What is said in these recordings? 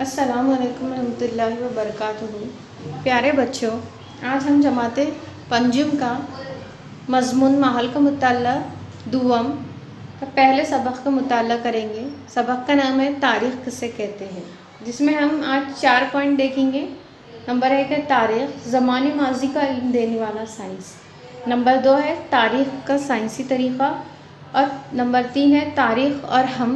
अस्सलाम वालेकुम रहमतुल्लाहि व बरकातुहू। प्यारे बच्चों, आज हम जमाते पंजुम का मज़मून माहौल का मुताला दुवम का पहले सबक का मुताला करेंगे। सबक का नाम है तारीख़ किसे कहते हैं, जिसमें हम आज 4 पॉइंट देखेंगे। नंबर 1 है तारीख़, ज़माने माजी का इल्म देने वाला साइंस। नंबर 2 है तारीख़ का साइंसी तरीक़ा, और नंबर 3 है तारीख़ और हम।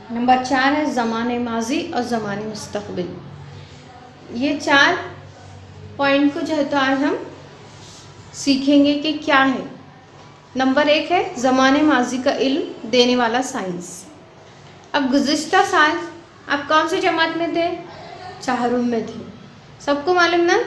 नंबर 4 है ज़माने माजी और ज़माने मुस्तक़बिल। ये 4 पॉइंट को जो है तो आज हम सीखेंगे कि क्या है। नंबर 1 है ज़माने माजी का इल्म देने वाला साइंस। अब गुज़िश्ता साल आप कौन सी जमात में थे? चाहरुम में थे, सबको मालूम ना।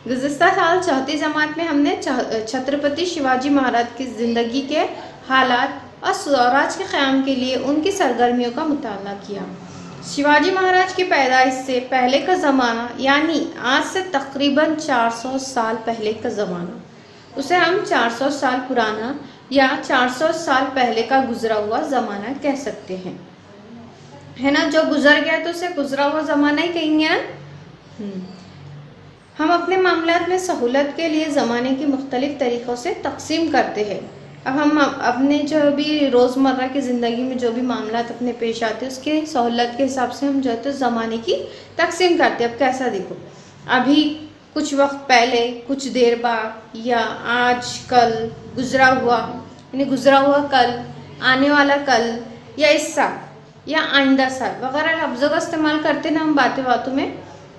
गुज़िश्ता साल चौथी जमात में हमने छत्रपति शिवाजी महाराज की ज़िंदगी के हालात और स्वराज के क़याम के लिए उनकी सरगर्मियों का मुताला किया। शिवाजी महाराज की पैदाइश से पहले का ज़माना, यानी आज से तकरीबन 400 साल पहले का ज़माना, उसे हम 400 साल पुराना या 400 साल पहले का गुज़रा हुआ ज़माना कह सकते हैं, है ना। जो गुज़र गया तो उसे गुज़रा हुआ ज़माना ही कहेंगे ना। हम अपने मामलात में सहूलत के लिए ज़माने की मुख्तलिफ़ तरीक़ों से तक़सीम करते हैं। अब हम अपने जो भी रोज़मर्रा की ज़िंदगी में जो भी मामलात अपने पेश आते हैं, उसके सहूलत के हिसाब से हम जो है तो ज़माने की तक़सीम करते हैं। अब कैसा देखो, अभी, कुछ वक्त पहले, कुछ देर बाद, या आज, कल, गुज़रा हुआ यानी गुज़रा हुआ कल, आने वाला कल, या इस साल, या आइंदा साल वगैरह लफ्ज़ों का इस्तेमाल करते ना हम बातों में,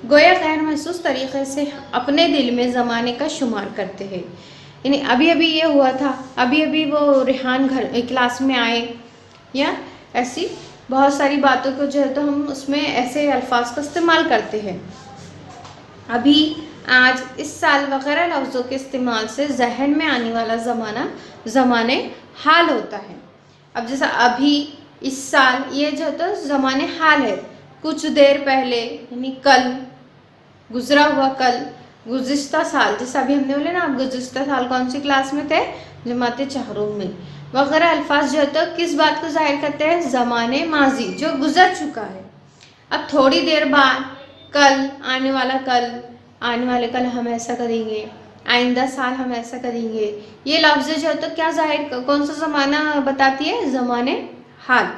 गोया गैर महसूस तरीक़े से अपने दिल में ज़माने का शुमार करते हैं। यानी अभी अभी ये हुआ था, अभी अभी वो रिहान घर क्लास में आए, या ऐसी बहुत सारी बातों को जो है तो हम उसमें ऐसे अल्फाज का इस्तेमाल करते हैं। अभी, आज, इस साल वगैरह लफ्ज़ों के इस्तेमाल से जहन में आने वाला ज़माना ज़माने हाल होता है। अब जैसा अभी, इस साल, ये जो है तो ज़माने हाल है। कुछ देर पहले यानी कल, गुज़रा हुआ कल, गुज़िश्ता साल, जैसा अभी हमने बोले ना, आप गुज़िश्ता साल कौन सी क्लास में थे? जमाते चाहरुम में, वगैरह अल्फाज जो है तो किस बात को ज़ाहिर करते हैं? ज़माने माजी, जो गुज़र चुका है। अब थोड़ी देर बाद, कल, आने वाला कल, आने वाले कल हम ऐसा करेंगे, आइंदा साल हम ऐसा करेंगे। ये लफ्ज़ जो है तो क्या ज़ाहिर, कौन सा ज़माना बताती है? ज़माने हाल।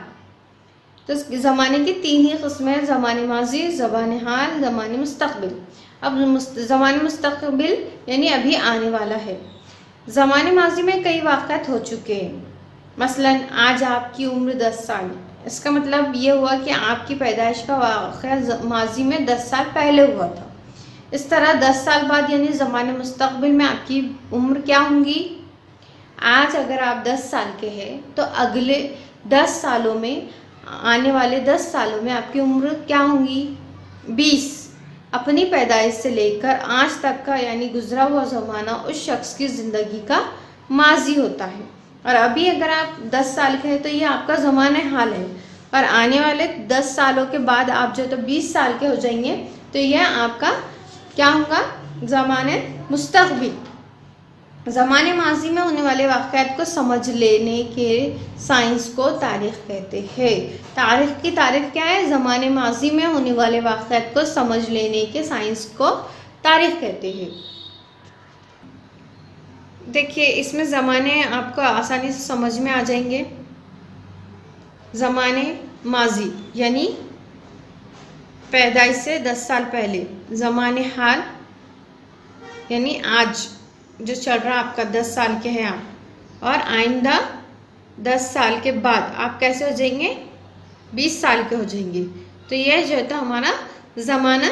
तो ज़माने की 3 ही क़िस्में हैं, ज़माने माजी, ज़माने हाल, ज़माने मुस्तक़बिल। अब ज़माने मुस्तक़बिल यानी अभी आने वाला है। ज़माने माजी में कई वाक़यात हो चुके हैं। मसलन आज आपकी उम्र 10 साल, इसका मतलब ये हुआ कि आपकी पैदाइश का वाक़या माजी में 10 साल पहले हुआ था। इस तरह 10 साल बाद यानी ज़माने मुस्तक़बिल में आपकी उम्र क्या होंगी? आज अगर आप 10 साल के हैं तो अगले 10 सालों में, आने वाले 10 सालों में आपकी उम्र क्या होंगी? 20। अपनी पैदाइश से लेकर आज तक का यानी गुज़रा हुआ ज़माना उस शख्स की ज़िंदगी का माजी होता है। और अभी अगर आप 10 साल के हैं तो ये आपका ज़माने हाल है, और आने वाले 10 सालों के बाद आप जो तो 20 साल के हो जाएंगे तो यह आपका क्या होगा? ज़माने मुस्तक़बिल। ज़माने माजी में होने वाले वाक़यात को समझ लेने के साइंस को तारीख़ कहते हैं। तारीख़ की तारीफ़ क्या है? ज़माने माजी में होने वाले वाक़यात को समझ लेने के साइंस को तारीख़ कहते हैं। देखिए, इसमें ज़माने आपको आसानी से समझ में आ जाएंगे। ज़माने माजी यानी पैदाइश से 10 साल पहले, ज़माने हाल यानी आज जो चल रहा आपका 10 साल के हैं आप, और आइंदा 10 साल के बाद आप कैसे हो जाएंगे? 20 साल के हो जाएंगे। तो यह जो है तो हमारा ज़माना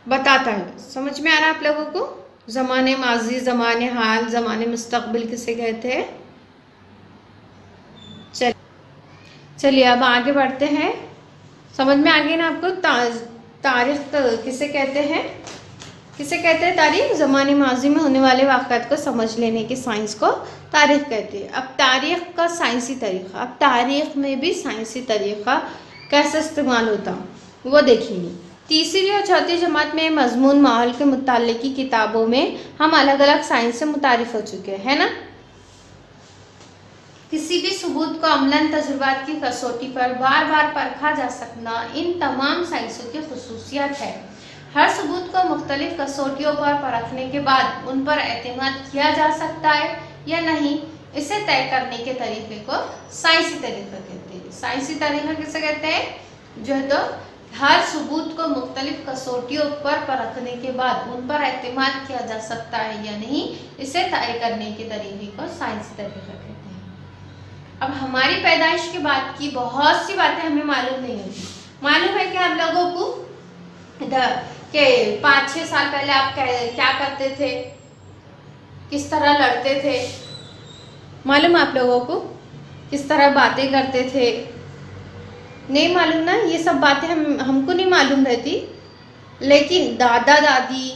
बताता है। समझ में आ रहा है आप लोगों को? ज़माने माजी, ज़माने हाल, ज़माने मुस्तक़बिल किसे कहते हैं? चलिए अब आगे बढ़ते हैं। समझ में आ गई ना आपको? तारीख़ किसे कहते हैं? किसे कहते हैं तारीख़? ज़माने माजी में होने वाले वाक़यात को समझ लेने की साइंस को तारीख़ कहते हैं। अब तारीख़ का साइंसी तरीक़ा, अब तारीख़ में भी साइंसी तरीक़ा कैसे इस्तेमाल होता वो देखेंगे। तीसरी और चौथी जमात में मज़मून माहौल के मुताल्लिक़ की किताबों में हम अलग अलग साइंस से मुतारिफ़ हो चुके हैं, है ना। किसी भी सबूत को अमलन तजुर्बात की कसौटी पर बार बार परखा जा सकना इन तमाम साइंसों की खसूसियत है। हर सबूत को मुख्तलिफ कसौटियों पर परखने के बाद उन पर एतमाद किया जा सकता है या नहीं, इसे तय करने के तरीके को साइंसी तरीका कहते हैं। साइंसी तरीका किसे कहते हैं? जो है तो हर सबूत को मुख्तलिफ कसौटियों पर परखने के बाद उन पर एतमाद किया जा सकता है या नहीं, इसे तय करने के तरीके को साइंसी तरीका कहते हैं। अब हमारी पैदाइश के बाद की बहुत सी बातें हमें मालूम नहीं होती। मालूम है कि आप लोगों को कि 5-6 साल पहले आप क्या करते थे, किस तरह लड़ते थे, मालूम आप लोगों को? किस तरह बातें करते थे? नहीं मालूम ना, ये सब बातें हमको नहीं मालूम रहती, लेकिन दादा दादी,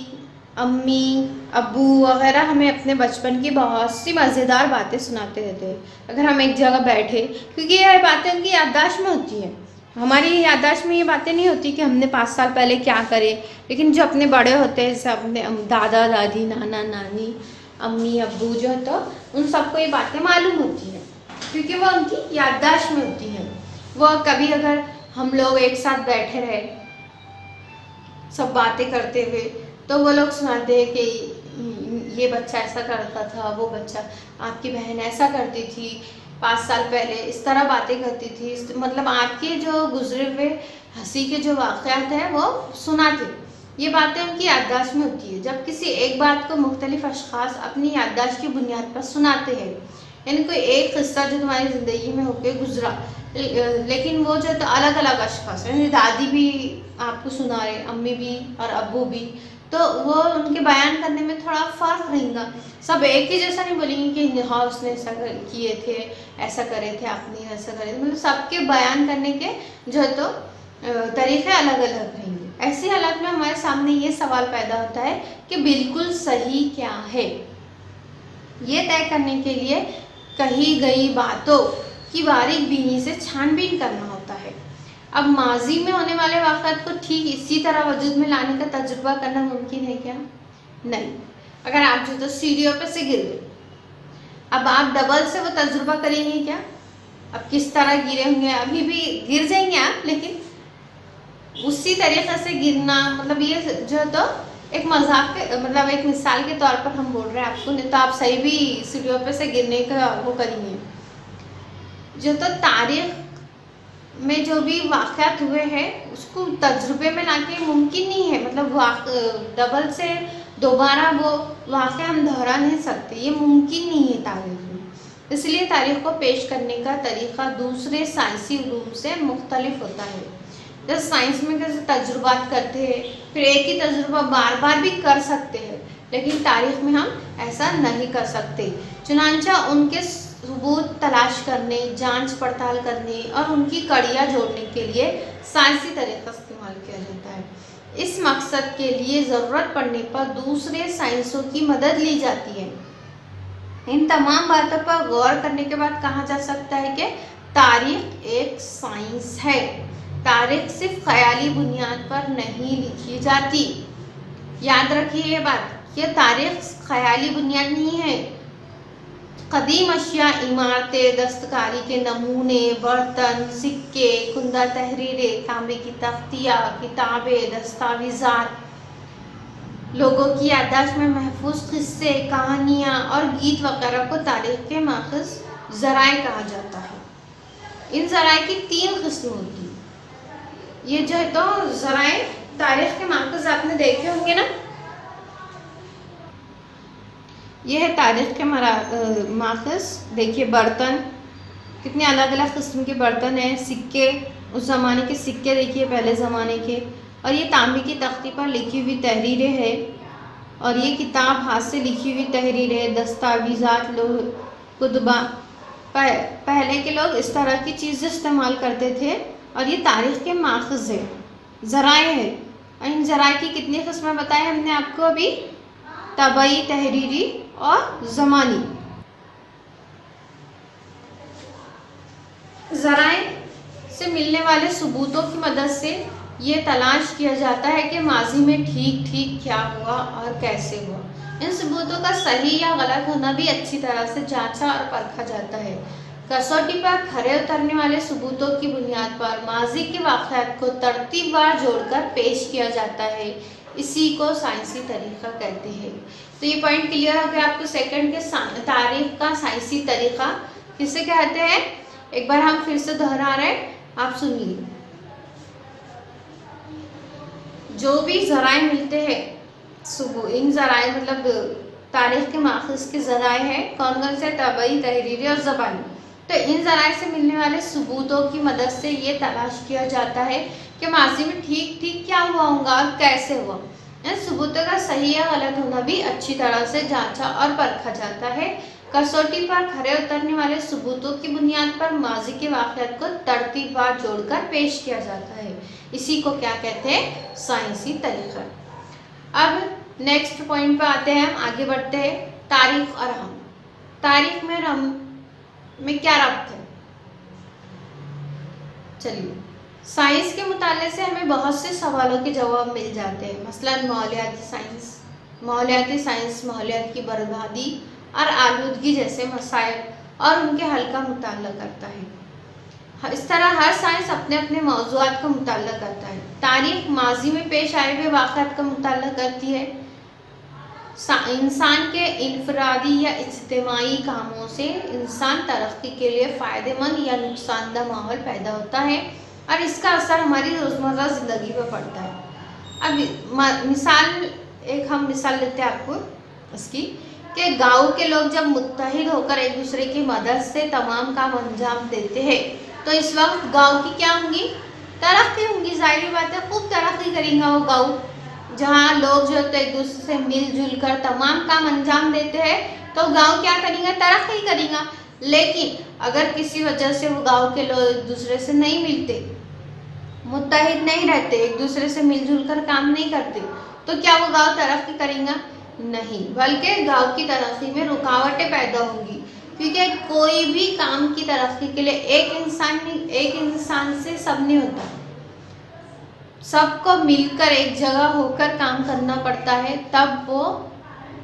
अम्मी, अब्बू वगैरह हमें अपने बचपन की बहुत सी मज़ेदार बातें सुनाते रहते हैं। अगर हम एक जगह बैठे, क्योंकि ये बातें उनकी याददाश्त में होती है, हमारी याददाश्त में ये बातें नहीं होती कि हमने 5 साल पहले क्या करे, लेकिन जो अपने बड़े होते हैं, जैसे अपने दादा दादी, नाना नानी, अम्मी अब्बू, जो है तो उन सबको ये बातें मालूम होती है, क्योंकि वो उनकी याददाश्त में होती है। वो कभी अगर हम लोग एक साथ बैठे रहे सब बातें करते हुए, तो वो लोग सुनाते हैं कि ये बच्चा ऐसा करता था, वो बच्चा, आपकी बहन ऐसा करती थी 5 साल पहले, इस तरह बातें करती थी, मतलब आपके जो गुजरे हुए हंसी के जो वाक़यात हैं वो सुनाते। ये बातें उनकी याददाश्त में होती है। जब किसी एक बात को मुख्तलिफ अशख़ास अपनी याददाश्त की बुनियाद पर सुनाते हैं, यानी कोई एक किस्सा जो तुम्हारी ज़िंदगी में होकर गुजरा, लेकिन वो जो तो अलग अलग अशख़ास, यानी दादी भी आपको सुना रहे, अम्मी भी और अब्बू भी, तो वो उनके बयान करने में थोड़ा फ़र्क रहेगा। सब एक ही जैसा नहीं बोलेंगे कि हाँ उसने ऐसा किए थे, ऐसा करे थे, आपने ऐसा करे थे, मतलब सबके बयान करने के जो है तो तरीक़े अलग अलग रहेंगे। ऐसी हालत में हमारे सामने ये सवाल पैदा होता है कि बिल्कुल सही क्या है। ये तय करने के लिए कही गई बातों की बारीक बीनी से छानबीन करना होता है। अब माजी में होने वाले वाक़यात को ठीक इसी तरह वजूद में लाने का तजुर्बा करना मुमकिन है क्या? नहीं। अगर आप जो तो सीढ़ियों पे से गिर गए, अब आप डबल से वो तजुर्बा करेंगे क्या? अब किस तरह गिरे होंगे, अभी भी गिर जाएंगे आप, लेकिन उसी तरीक़े से गिरना, मतलब ये जो तो एक मजाक के, मतलब एक मिसाल के तौर पर हम बोल रहे हैं आपको, नहीं तो आप सही भी सीढ़ियों पे से गिरने का वो करेंगे। जो तो तारीख़ में जो भी वाक़यात हुए हैं उसको तजुर्बे में लाके मुमकिन नहीं है, मतलब डबल से दोबारा वो वाक़या हम दोहरा नहीं सकते, ये मुमकिन नहीं है तारीख़ में। इसलिए तारीख़ को पेश करने का तरीक़ा दूसरे साइंसी उलूम से मुख्तलिफ होता है। जैसे साइंस में कैसे तजुर्बात करते हैं, फिर एक ही तजुर्बा बार बार भी कर सकते हैं, लेकिन तारीख़ में हम ऐसा नहीं कर सकते। चुनांचा उनके सबूत तलाश करने, जांच पड़ताल करने और उनकी कड़ियाँ जोड़ने के लिए साइंसी तरीक़ा इस्तेमाल किया जाता है। इस मकसद के लिए ज़रूरत पड़ने पर दूसरे साइंसों की मदद ली जाती है। इन तमाम बातों पर गौर करने के बाद कहा जा सकता है कि तारीख़ एक साइंस है। तारीख़ सिर्फ ख़याली बुनियाद पर नहीं लिखी जाती। याद रखिए ये बात, ये तारीख़ ख़याली बुनियाद नहीं है। कदीम अशिया, इमारतें, दस्तकारी के नमूने, बर्तन, सिक्के, कुंदा तहरीरें, तांबे की तख्तियाँ, किताबें, दस्तावेज़ात, लोगों की याददाश्त में महफूज किस्से, कहानियाँ और गीत वगैरह को तारीख़ के माखज़ ज़राए कहा जाता है। इन ज़राए की 3 किस्में होती हैं। ये जो है तो ज़राए तारीख़ के माखज़ आपने देखे होंगे ना, ये है तारीख़ के माखज़। देखिए बर्तन, कितने अलग अलग किस्म के बर्तन हैं, सिक्के, उस ज़माने के सिक्के देखिए, पहले ज़माने के, और ये तांबे की तख्ती पर लिखी हुई तहरीरें हैं, और ये किताब हाथ से लिखी हुई तहरीरें, दस्तावेज़ात, कुतुबा। पहले के लोग इस तरह की चीज़ें इस्तेमाल करते थे, और ये तारीख़ के माखज़ है, ज़राए है। और इन ज़राए की कितनी किस्में बताई हमने आपको अभी? तबई, तहरीरी और ज़मानी। ज़राए से मिलने वाले सबूतों की मदद से ये तलाश किया जाता है कि माजी में ठीक क्या हुआ और कैसे हुआ। इन सबूतों का सही या गलत होना भी अच्छी तरह से जांचा और परखा जाता है। कसौटी पर खरे उतरने वाले सबूतों की बुनियाद पर माजी के वाक़यात को तरतीबवार जोड़कर पेश किया जाता है, इसी को साइंसी तरीक़ा कहते हैं। तो ये पॉइंट क्लियर हो गया आपको। सेकंड के तारीख का साइंसी तरीक़ा किसे कहते हैं, एक बार हम फिर से दोहरा रहे हैं, आप सुनिए। जो भी ज़राए मिलते हैं इन ज़राए मतलब तारीख़ के माखज़ के ज़राए हैं कौन कौन से, तबई, तहरीरी और ज़बानी। तो इन ज़राए से मिलने वाले सबूतों की मदद से ये तलाश किया जाता है कि माजी में ठीक क्या हुआ होगा और कैसे हुआ। इन सबूतों का सही या गलत होना भी अच्छी तरह से जांचा और परखा जाता है। कसौटी पर खरे उतरने वाले सबूतों की बुनियाद पर माजी के वाक़यात को तरतीबवार जोड़कर पेश किया जाता है, इसी को क्या कहते हैं, साइंसी तरीक़ा। अब नेक्स्ट पॉइंट पर आते हैं, हम आगे बढ़ते हैं। तारीख और हम, तारीख में हम में क्या रब्त है। चलिए, साइंस के मुताले से हमें बहुत से सवालों के जवाब मिल जाते हैं। मसलन माहौलियाती साइंस, माहौलियात की बर्बादी और आलूदगी जैसे मसाइल और उनके हल का मुताला करता है। इस तरह हर साइंस अपने अपने मौज़ूआत का मुताला करता है। तारीख माजी में पेश आए हुए वाक़यात का मुताला करती है। इंसान के इनफरादी या इज्तिमाई कामों से इंसान तरक्की के लिए फ़ायदेमंद या नुकसानदा माहौल पैदा होता है और इसका असर हमारी रोज़मर्रा ज़िंदगी पर पड़ता है। अब हम मिसाल लेते हैं आपको इसकी, कि गाँव के लोग जब मुत्तहिद होकर एक दूसरे की मदद से तमाम काम अंजाम देते हैं तो इस वक्त गाँव की क्या होंगी, तरक्की होंगी। ज़ाहिर बात है, खूब तरक्की करेंगे वो गाँव, जहाँ लोग जो है एक दूसरे से मिलजुल कर तमाम काम अंजाम देते हैं तो गांव क्या करेंगे, तरक्की करेगा। लेकिन अगर किसी वजह से वो गांव के लोग एक दूसरे से नहीं मिलते, मुत्तहिद नहीं रहते, एक दूसरे से मिलजुल कर काम नहीं करते, तो क्या वो गांव तरक्की करेगा, नहीं, बल्कि गांव की तरक्की में रुकावटें पैदा होंगी। क्योंकि कोई भी काम की तरक्की के लिए एक इंसान से सब नहीं होता, सबको मिलकर एक जगह होकर काम करना पड़ता है, तब वो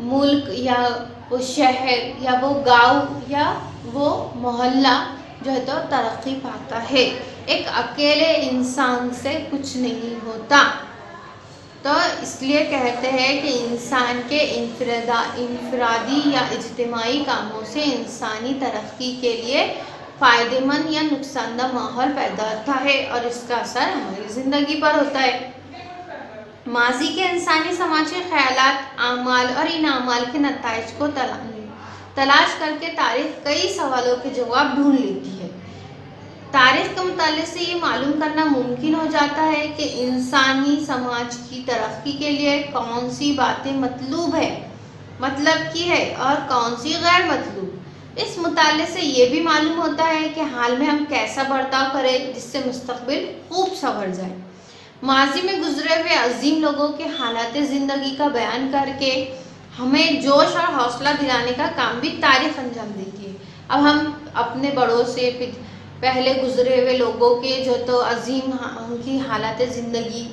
मुल्क या वो शहर या वो गांव या वो मोहल्ला जो है तो तरक्की पाता है। एक अकेले इंसान से कुछ नहीं होता। तो इसलिए कहते हैं कि इंसान के इनफरादी या इज्तिमाई कामों से इंसानी तरक्की के लिए फ़ायदेमंद या नुकसानदा माहौल पैदा होता है और इसका असर हमारी ज़िंदगी पर होता है। माजी के इंसानी समाज के ख़यालात, आमाल और इन आमाल के नताइज को तलाश करके तारीख़ कई सवालों के जवाब ढूंढ लेती है। तारीख़ के मुताले से ये मालूम करना मुमकिन हो जाता है कि इंसानी समाज की तरक्की के लिए कौन सी बातें मतलब की है और कौन सी गैर मतलूब। इस मुताले से ये भी मालूम होता है कि हाल में हम कैसा बर्ताव करें जिससे मुस्तक़बिल खूब संवर जाए। माजी में गुजरे हुए अजीम लोगों के हालात ज़िंदगी का बयान करके हमें जोश और हौसला दिलाने का काम भी तारीख़ अंजाम देती है। अब हम अपने बड़ों से पहले गुजरे हुए लोगों के जो तो अजीम उनकी हालात ज़िंदगी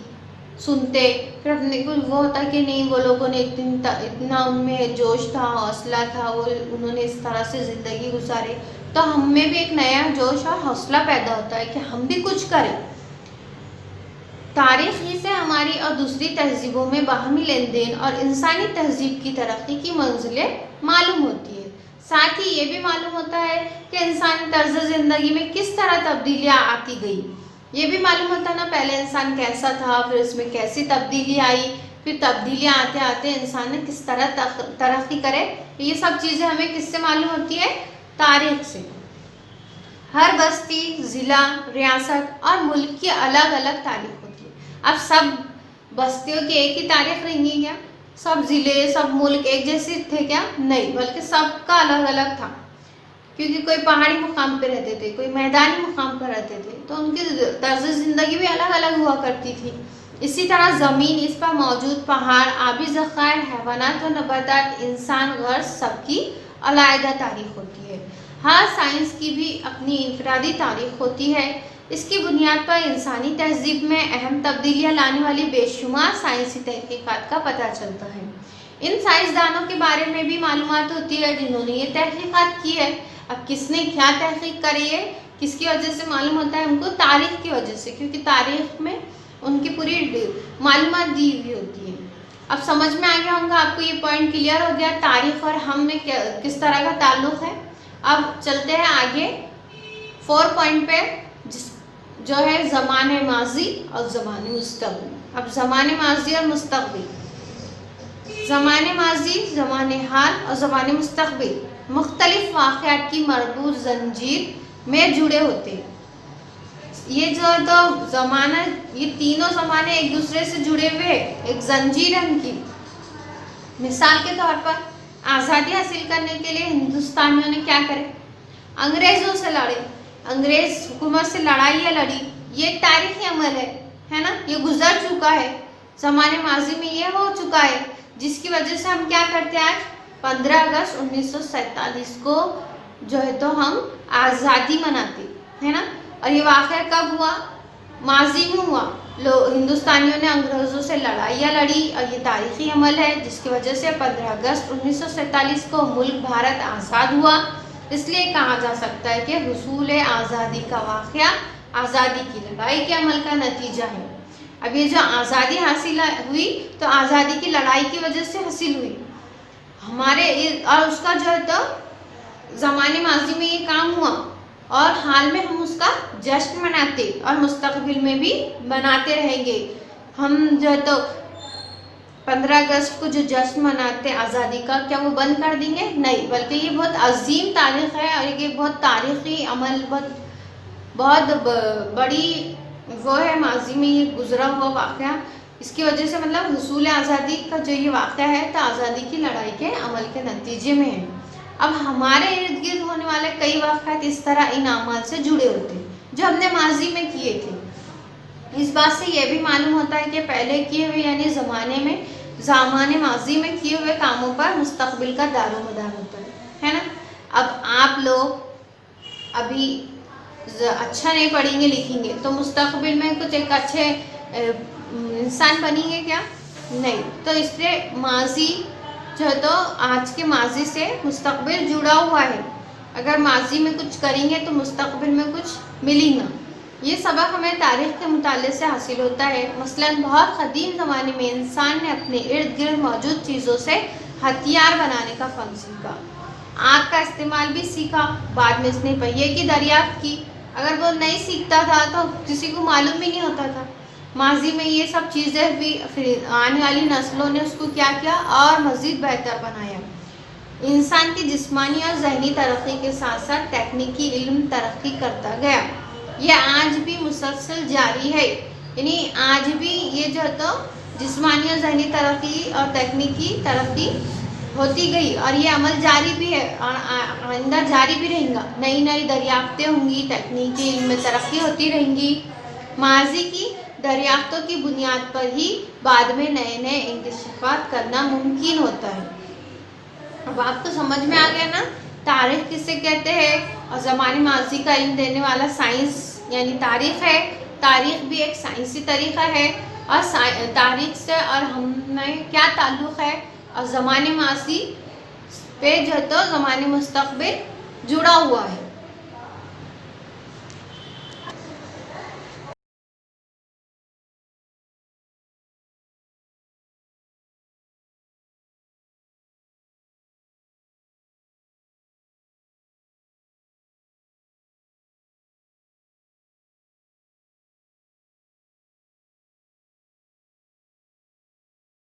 सुनते, फिर अपने को वो होता कि नहीं, वो लोगों ने इतना उनमें जोश था, हौसला था, वो उन्होंने इस तरह से ज़िंदगी गुजारे, तो हम में भी एक नया जोश और हौसला पैदा होता है कि हम भी कुछ करें। तारीख़ ही से हमारी और दूसरी तहजीबों में बाहमी लेन देन और इंसानी तहजीब की तरक्की की मंजिलें मालूम होती है। साथ ही ये भी मालूम होता है कि इंसानी तर्ज ज़िंदगी में किस तरह तब्दीलियाँ आती गई। ये भी मालूम होता है ना, पहले इंसान कैसा था, फिर उसमें कैसी तब्दीली आई, फिर तब्दीलियाँ आते आते इंसान ने किस तरह तरक्की करे। ये सब चीज़ें हमें किससे मालूम होती है, तारीख़ से। हर बस्ती, ज़िला, रियासत और मुल्क की अलग अलग तारीख़ होती है। अब सब बस्तियों की एक ही तारीख़ रहेंगी क्या, सब ज़िले, सब मुल्क एक जैसे थे क्या, नहीं, बल्कि सबका अलग अलग था। क्योंकि कोई पहाड़ी मुकाम पे रहते थे, कोई मैदानी मुकाम पर रहते थे, तो उनकी तर्ज ज़िंदगी भी अलग अलग हुआ करती थी। इसी तरह ज़मीन, इस पर मौजूद पहाड़, आबी ज़ख़ायर, हैवानात व नबातात, इंसान, गर्ज, सबकी अलग तारीख़ होती है। हर साइंस की भी अपनी इनफरादी तारीख़ होती है। इसकी बुनियाद पर इंसानी तहजीब में अहम तब्दीलियाँ लाने वाली बेशुमार साइंसी तहक़ीक़ात का पता चलता है। इन साइंसदानों के बारे में भी मालूमात होती है जिन्होंने ये तहक़ीक़ात की है। اب کس نے کیا تحقیق کری ہے، کس کی وجہ سے معلوم ہوتا ہے ہم کو؟ تاریخ کی وجہ سے، کیونکہ تاریخ میں ان کی پوری معلومات دی ہوئی ہوتی ہے۔ اب سمجھ میں آ گیا ہوں گا آپ کو، یہ پوائنٹ کلیئر ہو گیا تاریخ اور ہم میں کس طرح کا تعلق ہے۔ اب چلتے ہیں آگے 4 پوائنٹ پہ، جو ہے زمانے ماضی اور زمانے مستقبل۔ اب زمانے ماضی اور مستقبل، زمانے ماضی زمانے حال اور زمانے مستقبل مختلف واقعات کی مربوط زنجیر میں جڑے ہوتے ہیں۔ یہ جو تو زمانہ، یہ تینوں زمانے ایک دوسرے سے جڑے ہوئے، ایک زنجیر ہے ان کی۔ مثال کے طور پر آزادی حاصل کرنے کے لیے ہندوستانیوں نے کیا کرے؟ انگریزوں سے لڑے، انگریز حکومت سے لڑائیاں لڑی، یہ ایک تاریخی عمل ہے نا، یہ گزر چکا ہے، زمانے ماضی میں یہ ہو چکا ہے، جس کی وجہ سے ہم کیا کرتے ہیں؟ آج 15 اگست 1947 کو جو ہے تو ہم آزادی مناتے ہے نا۔ اور یہ واقعہ کب ہوا؟ ماضی میں ہوا، ہندوستانیوں نے انگریزوں سے لڑائیاں لڑی، اور یہ تاریخی عمل ہے جس کی وجہ سے 15 اگست 1947 کو ملک بھارت آزاد ہوا۔ اس لیے کہا جا سکتا ہے کہ حصول آزادی کا واقعہ آزادی کی لڑائی کے عمل کا نتیجہ ہے۔ اب یہ جو آزادی حاصل ہوئی تو آزادی کی لڑائی کی وجہ سے حاصل ہوئی ہمارے، اور اس کا جو ہے تو زمانے ماضی میں یہ کام ہوا، اور حال میں ہم اس کا جشن مناتے اور مستقبل میں بھی مناتے رہیں گے۔ ہم جو ہے تو 15 اگست کو جو جشن مناتے آزادی کا، کیا وہ بند کر دیں گے؟ نہیں، بلکہ یہ بہت عظیم تاریخ ہے، اور یہ بہت تاریخی عمل، بہت بڑی وہ ہے، ماضی میں یہ گزرا ہوا واقعہ۔ اس کی وجہ سے مطلب حصول آزادی کا جو یہ واقعہ ہے تو آزادی کی لڑائی کے عمل کے نتیجے میں ہے۔ اب ہمارے ارد گرد ہونے والے کئی واقعات اس طرح ان اعمال سے جڑے ہوتے ہیں جو ہم نے ماضی میں کیے تھے۔ اس بات سے یہ بھی معلوم ہوتا ہے کہ پہلے کیے ہوئے یعنی زمانے ماضی میں کیے ہوئے کاموں پر مستقبل کا دار و مدار ہوتا ہے نا۔ اب آپ لوگ ابھی اچھا نہیں پڑھیں گے لکھیں گے تو مستقبل میں کچھ ایک اچھے انسان بنیں گے کیا؟ نہیں۔ تو اس لیے ماضی جو ہے تو آج کے ماضی سے مستقبل جڑا ہوا ہے، اگر ماضی میں کچھ کریں گے تو مستقبل میں کچھ ملیں گا۔ یہ سبق ہمیں تاریخ کے مطالعے سے حاصل ہوتا ہے۔ مثلاً بہت قدیم زمانے میں انسان نے اپنے ارد گرد موجود چیزوں سے ہتھیار بنانے کا فن سیکھا، آگ کا استعمال بھی سیکھا، بعد میں اس نے پہیے کی دریافت کی۔ اگر وہ نہیں سیکھتا تھا تو کسی کو معلوم بھی نہیں ہوتا تھا۔ ماضی میں یہ سب چیزیں بھی، پھر آنے والی نسلوں نے اس کو کیا کیا اور مزید بہتر بنایا۔ انسان کی جسمانی اور ذہنی ترقی کے ساتھ ساتھ تکنیکی علم ترقی کرتا گیا، یہ آج بھی مسلسل جاری ہے۔ یعنی آج بھی یہ جو تو جسمانی اور ذہنی ترقی اور تکنیکی ترقی ہوتی گئی، اور یہ عمل جاری بھی ہے اور آئندہ جاری بھی رہیں گا۔ نئی نئی دریافتیں ہوں گی، تکنیکی علم میں ترقی ہوتی رہیں گی۔ ماضی کی دریافتوں کی بنیاد پر ہی بعد میں نئے نئے انکشافات کرنا ممکن ہوتا ہے۔ اب آپ کو سمجھ میں آ گیا نا تاریخ کسے کہتے ہیں، اور زمانے ماضی کا علم دینے والا سائنس یعنی تاریخ ہے۔ تاریخ بھی ایک سائنسی طریقہ ہے، اور تاریخ سے اور ہمیں کیا تعلق ہے، اور زمانے ماضی پہ جو تو زمانے مستقبل جڑا ہوا ہے۔